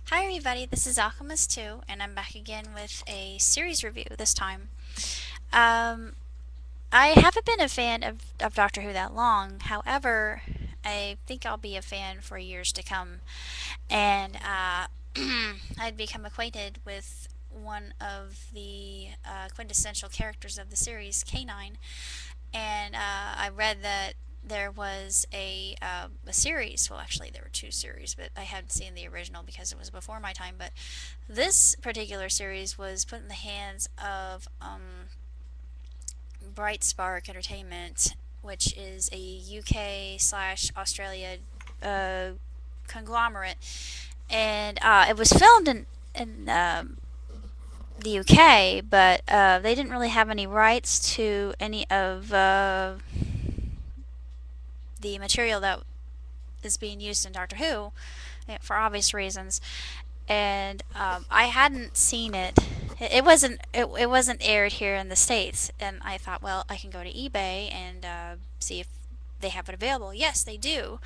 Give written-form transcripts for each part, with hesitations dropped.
Hi everybody, this is Alchemist 2, and I'm back again with a series review this time. Um, I haven't been a fan of Doctor Who that long, however, I think I'll be a fan for years to come. And I'd become acquainted with one of the quintessential characters of the series, K9, and I read that there was a series. Well, actually, there were two series, but I hadn't seen the original because it was before my time. But this particular series was put in the hands of Bright Spark Entertainment, which is a UK slash Australia uh, conglomerate, and it was filmed in the UK, but they didn't really have any rights to any of the material that is being used in Doctor Who, for obvious reasons. And I hadn't seen it. It wasn't aired here in the States, and I thought, well, I can go to eBay and see if they have it available. Yes, they do.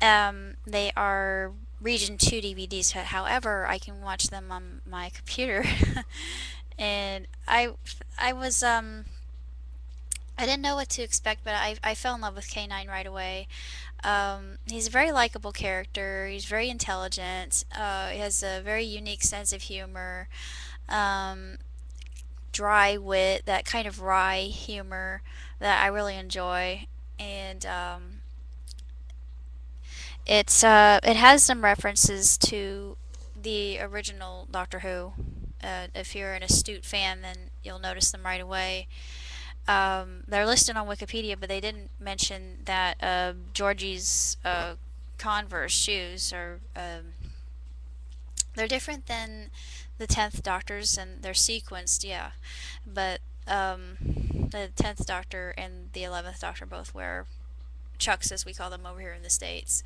They are Region 2 DVDs. However, I can watch them on my computer. And I was I didn't know what to expect, but I fell in love with K9 right away. He's a very likable character. He's very intelligent. He has a very unique sense of humor, um, dry wit, that kind of wry humor that I really enjoy. And it has some references to the original Doctor Who. If you're an astute fan, then you'll notice them right away. They're listed on Wikipedia, but they didn't mention that Georgie's Converse shoes are they're different than the 10th Doctor's, and they're sequenced, yeah. But the 10th Doctor and the 11th Doctor both wear Chucks, as we call them over here in the States.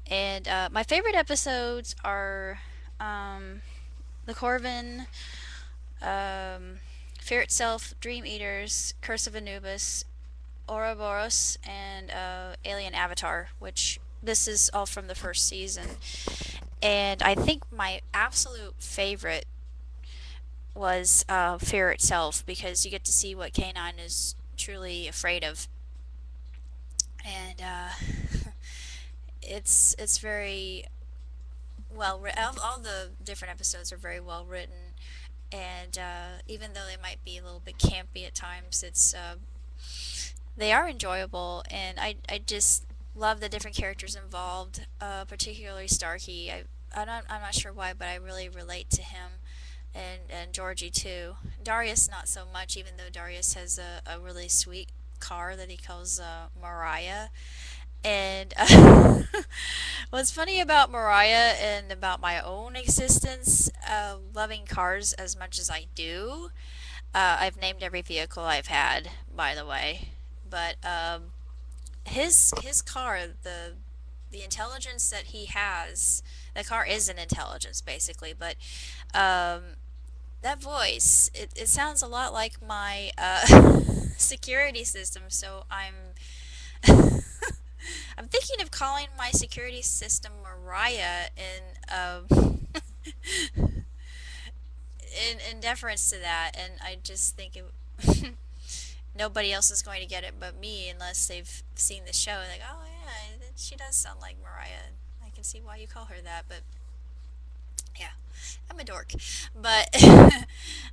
And my favorite episodes are um, the Corvin, um, Fear Itself, Dream Eaters, Curse of Anubis, Ouroboros, and Alien Avatar, which this is all from the first season. And I think my absolute favorite was Fear Itself, because you get to see what K9 is truly afraid of. And it's very all the different episodes are very well written, and even though they might be a little bit campy at times, they are enjoyable, and I just love the different characters involved, particularly Starkey. I'm not sure why, but I really relate to him, and Georgie too. Darius not so much, even though Darius has a really sweet car that he calls Mariah. And what's funny about Mariah and about my own existence, loving cars as much as I do, I've named every vehicle I've had, by the way. But his car, the intelligence that he has, the car is an intelligence basically. But that voice, it sounds a lot like my security system. So I'm thinking of calling my security system Mariah in deference to that, and I just think nobody else is going to get it but me unless they've seen the show. Like, oh yeah, she does sound like Mariah. I can see why you call her that, but yeah, I'm a dork. But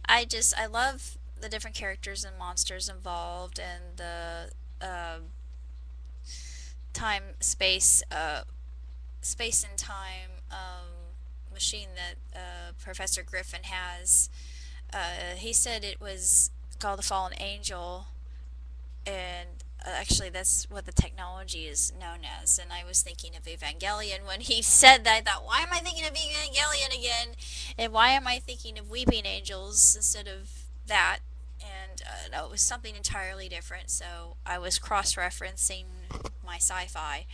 I love the different characters and monsters involved, and the time space and time machine that Professor Griffin has. He said it was called the Fallen Angel, and actually that's what the technology is known as. And I was thinking of Evangelion when he said that. I thought, why am I thinking of Evangelion again? And why am I thinking of Weeping Angels instead of that? And no, it was something entirely different. So I was cross-referencing my sci-fi,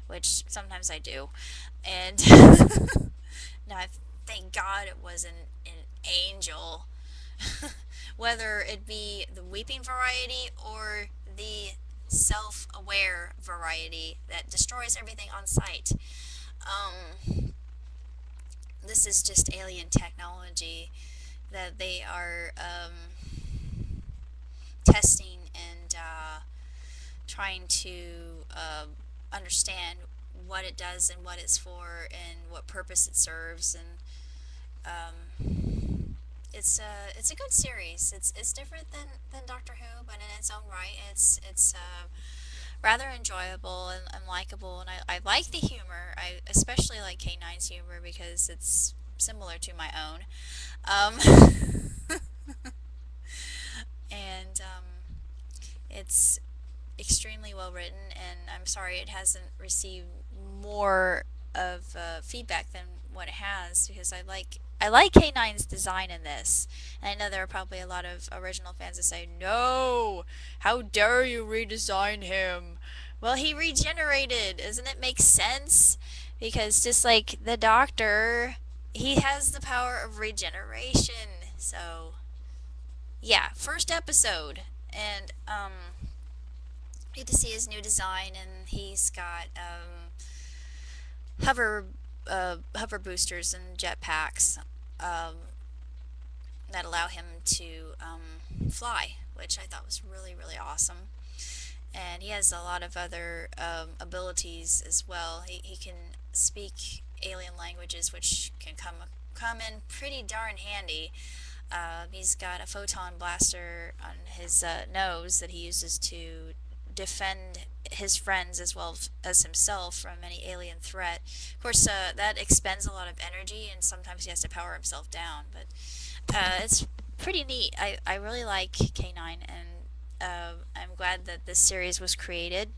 which sometimes I do. And now, thank God it was an angel. Whether it be the weeping variety or the self-aware variety that destroys everything on sight. This this is just alien technology that they are testing and trying to understand what it does and what it's for and what purpose it serves. And it's a good series. It's different than Doctor Who, but in its own right, it's rather enjoyable and likable. And I like the humor. I especially like K9's humor because it's similar to my own. Um, and it's extremely well written, and I'm sorry it hasn't received more of feedback than what it has, because I like K9's design in this. And I know there are probably a lot of original fans that say, "No, how dare you redesign him?" Well, he regenerated. Doesn't it make sense? Because just like the Doctor, he has the power of regeneration. So, yeah, first episode. And get to see his new design, and he's got hover hover boosters and jetpacks um, that allow him to fly, which I thought was really really awesome. And he has a lot of other abilities as well. He can speak alien languages, which can come in pretty darn handy. He's got a photon blaster on his nose that he uses to defend his friends as well as himself from any alien threat. Of course, that expends a lot of energy, and sometimes he has to power himself down. But it's pretty neat. I really like K9, and I'm glad that this series was created.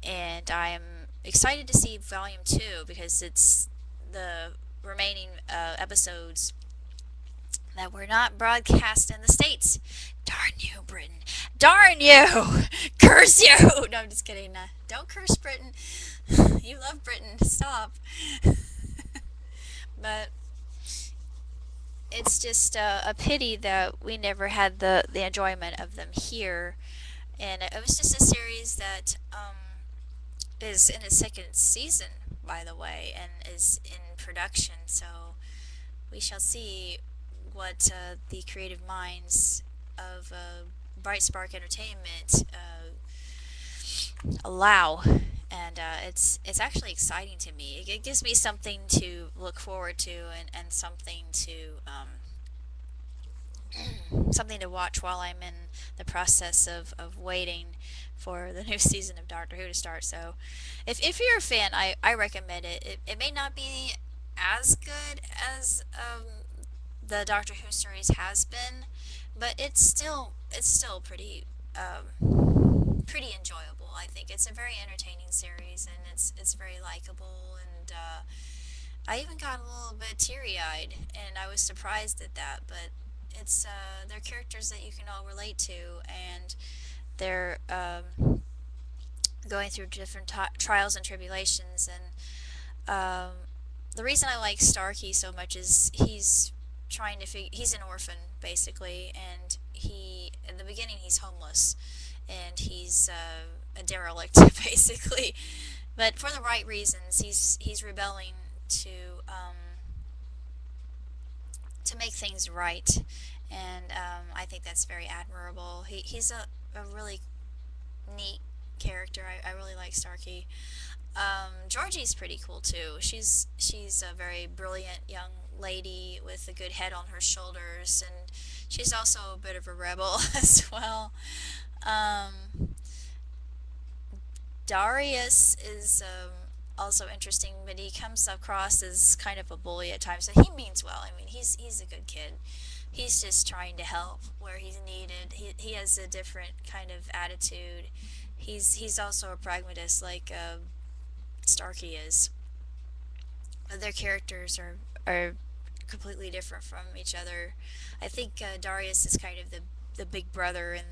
And I am excited to see Volume 2 because it's the remaining episodes that were not broadcast in the States. Darn you, Britain. Darn you! Curse you! No, I'm just kidding. Don't curse Britain. You love Britain. Stop. But it's just a pity that we never had the enjoyment of them here. And it was just a series that is in its second season, by the way, and is in production. So we shall see what the creative minds of Bright Spark Entertainment allow. And it's actually exciting to me. It gives me something to look forward to, and something to watch while I'm in the process of waiting for the new season of Doctor Who to start. So if you're a fan, I recommend it. It may not be as good as the Doctor Who series has been, but it's still pretty enjoyable. I think it's a very entertaining series, and it's very likable. And I even got a little bit teary eyed, and I was surprised at that. But they're characters that you can all relate to, and they're going through different trials and tribulations. And the reason I like Starkey so much is he's an orphan basically, and he in the beginning he's homeless, and he's a derelict basically, but for the right reasons. He's rebelling to um, to make things right, and I think that's very admirable. He's a really neat character. I really like Starkey. Georgie's pretty cool too. She's a very brilliant young lady with a good head on her shoulders, and she's also a bit of a rebel as well. Um, Darius is also interesting, but he comes across as kind of a bully at times. So he means well. I mean, he's a good kid. He's just trying to help where he's needed. He has a different kind of attitude. He's also a pragmatist like Starkey is. Their characters are completely different from each other. I think Darius is kind of the big brother in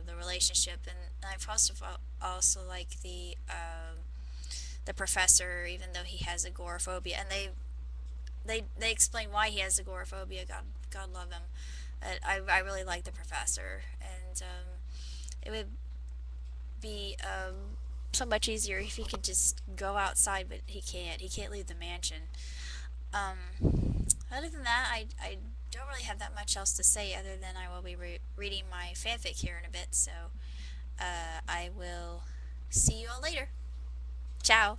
the relationship, and I've also like the professor, even though he has agoraphobia, and they explain why he has agoraphobia. God love him. I really like the professor, and it would be so much easier if he could just go outside, but he can't. He can't leave the mansion. Other than that, I don't really have that much else to say other than I will be reading my fanfic here in a bit, so I will see you all later. Ciao.